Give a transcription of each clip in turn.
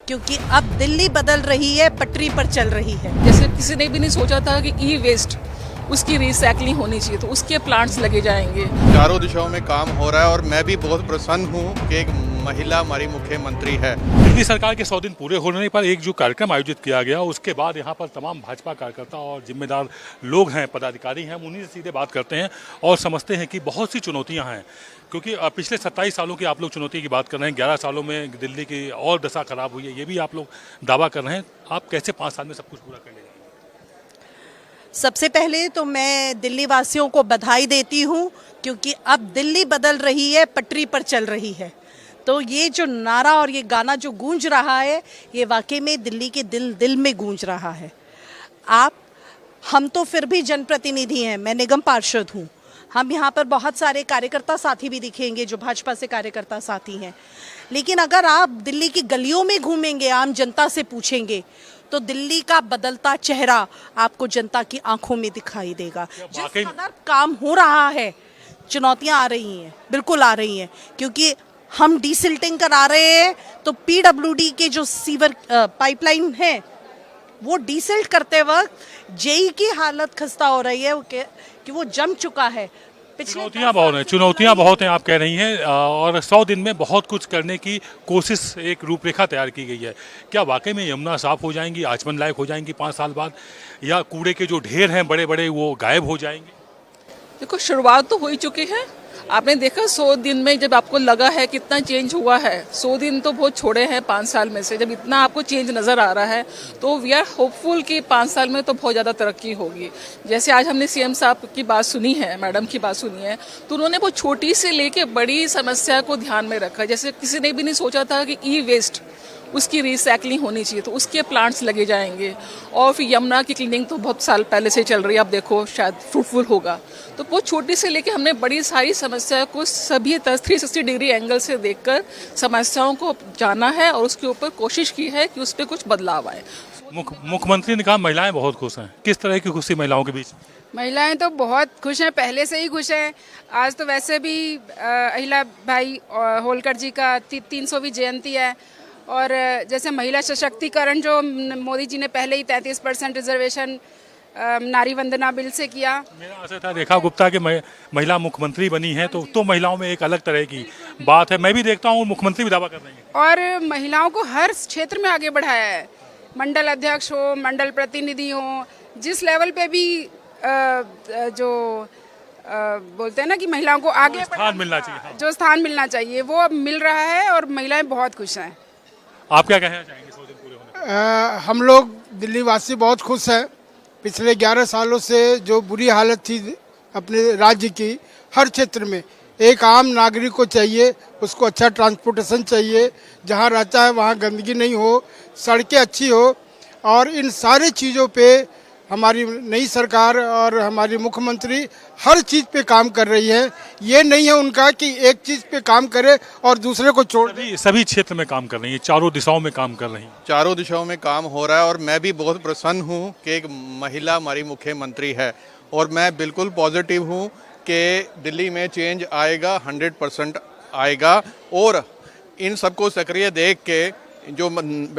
क्योंकि अब दिल्ली बदल रही है, पटरी पर चल रही है। जैसे किसी ने भी नहीं सोचा था कि ई वेस्ट उसकी रिसाइकलिंग होनी चाहिए, तो उसके प्लांट्स लगे जाएंगे। चारों दिशाओं में काम हो रहा है और मैं भी बहुत प्रसन्न हूँ कि एक महिला हमारी मुख्यमंत्री है। दिल्ली सरकार के 100 दिन पूरे होने पर एक जो कार्यक्रम आयोजित किया गया, उसके बाद यहाँ पर तमाम भाजपा कार्यकर्ता और जिम्मेदार लोग हैं, पदाधिकारी हैं, उन्हीं से सीधे बात करते हैं और समझते हैं कि बहुत सी चुनौतियाँ हैं। क्योंकि पिछले 27 सालों की आप लोग चुनौती की बात कर रहे हैं, 11 सालों में दिल्ली की और दशा खराब हुई है, ये भी आप लोग दावा कर रहे हैं। आप कैसे 5 साल में सब कुछ पूरा कर लेंगे? सबसे पहले तो मैं दिल्ली वासियों को बधाई देती हूँ, क्योंकि अब दिल्ली बदल रही है, पटरी पर चल रही है। तो ये जो नारा और ये गाना जो गूंज रहा है, ये वाकई में दिल्ली के दिल में गूंज रहा है। हम तो फिर भी जनप्रतिनिधि हैं, मैं निगम पार्षद हूँ। हम यहाँ पर बहुत सारे कार्यकर्ता साथी भी दिखेंगे जो भाजपा से कार्यकर्ता साथी हैं, लेकिन अगर आप दिल्ली की गलियों में घूमेंगे, आम जनता से पूछेंगे, तो दिल्ली का बदलता चेहरा आपको जनता की आंखों में दिखाई देगा। जिस कदर काम हो रहा है, चुनौतियां आ रही हैं, बिल्कुल आ रही हैं, क्योंकि हम डीसिल्टिंग करा रहे हैं, तो पीडब्ल्यूडी के जो सीवर पाइपलाइन है, वो डीसिल्ट करते वक्त जेई की हालत खस्ता हो रही है कि वो जम चुका है। चुनौतियां बहुत हैं आप कह रही हैं, और 100 दिन में बहुत कुछ करने की कोशिश, एक रूपरेखा तैयार की गई है। क्या वाकई में यमुना साफ हो जाएंगी, आचमन लायक हो जाएंगी 5 साल बाद, या कूड़े के जो ढेर हैं बड़े बड़े वो गायब हो जाएंगे? देखो, शुरुआत तो हो ही चुकी है। आपने देखा 100 दिन में जब आपको लगा है कितना चेंज हुआ है, 100 दिन तो बहुत छोड़े हैं 5 साल में से, जब इतना आपको चेंज नज़र आ रहा है, तो वी आर होपफुल कि 5 साल में तो बहुत ज़्यादा तरक्की होगी। जैसे आज हमने सीएम साहब की बात सुनी है, मैडम की बात सुनी है, तो उन्होंने बहुत छोटी से लेके बड़ी समस्या को ध्यान में रखा। जैसे किसी ने भी नहीं सोचा था कि ई वेस्ट उसकी रिसाइकलिंग होनी चाहिए, तो उसके प्लांट्स लगे जाएंगे। और फिर यमुना की क्लीनिंग तो बहुत साल पहले से चल रही है, अब देखो शायद फ्रूटफुल होगा। तो बहुत छोटी से लेके हमने बड़ी सारी समस्या को सभी 360 डिग्री एंगल से देखकर समस्याओं को जाना है और उसके ऊपर कोशिश की है कि उस पर कुछ बदलाव आए। मुख्यमंत्री ने कहा महिलाएं बहुत खुश हैं। किस तरह की खुशी महिलाओं के बीच? महिलाएं तो बहुत खुश हैं, पहले से ही खुश हैं। आज तो वैसे भी अहिल्या भाई होलकर जी का 300वीं जयंती है, और जैसे महिला सशक्तिकरण जो मोदी जी ने पहले ही 33% रिजर्वेशन नारी वंदना बिल से किया। मेरा आशा था, रेखा गुप्ता के महिला मुख्यमंत्री बनी है, तो महिलाओं में एक अलग तरह की बात है। मैं भी देखता हूँ मुख्यमंत्री भी दावा कर रही है, और महिलाओं को हर क्षेत्र में आगे बढ़ाया है। मंडल अध्यक्ष हो, मंडल प्रतिनिधि हो, जिस लेवल पे भी जो बोलते हैं ना कि महिलाओं को आगे स्थान मिलना चाहिए, हाँ। जो स्थान मिलना चाहिए वो अब मिल रहा है, और महिलाएं बहुत खुश हैं। आप क्या कहना चाहेंगे 100 दिन पूरे होने? हम लोग दिल्ली वासी बहुत खुश हैं। पिछले 11 सालों से जो बुरी हालत थी अपने राज्य की, हर क्षेत्र में एक आम नागरिक को चाहिए, उसको अच्छा ट्रांसपोर्टेशन चाहिए, जहाँ रहता है वहाँ गंदगी नहीं हो, सड़कें अच्छी हो, और इन सारी चीज़ों पे हमारी नई सरकार और हमारी मुख्यमंत्री हर चीज़ पे काम कर रही है। ये नहीं है उनका कि एक चीज़ पे काम करे और दूसरे को छोड़ दे। सभी क्षेत्र में काम कर रही है, चारों दिशाओं में काम कर रही है। चारों दिशाओं में काम हो रहा है और मैं भी बहुत प्रसन्न हूँ कि एक महिला हमारी मुख्यमंत्री है, और मैं बिल्कुल पॉजिटिव हूँ कि दिल्ली में चेंज आएगा, 100% आएगा। और इन सबको सक्रिय देख के, जो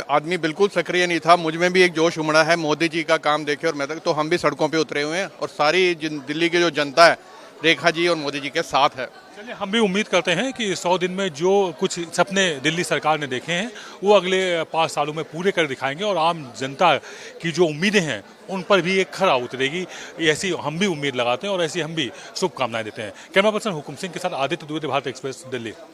आदमी बिल्कुल सक्रिय नहीं था, मुझ में भी एक जोश उमड़ा है मोदी जी का काम देखे, और मैं तो हम भी सड़कों पे उतरे हुए हैं, और सारी दिल्ली की जो जनता है रेखा जी और मोदी जी के साथ है। चलिए, हम भी उम्मीद करते हैं कि 100 दिन में जो कुछ सपने दिल्ली सरकार ने देखे हैं वो अगले 5 सालों में पूरे कर दिखाएंगे, और आम जनता की जो उम्मीदें हैं उन पर भी एक खरा उतरेगी। ऐसी हम भी उम्मीद लगाते हैं और ऐसी हम भी शुभकामनाएं देते हैं। कैमरा पर्सन हुकुम सिंह के साथ आदित्य द्विवेदी, भारत एक्सप्रेस, दिल्ली।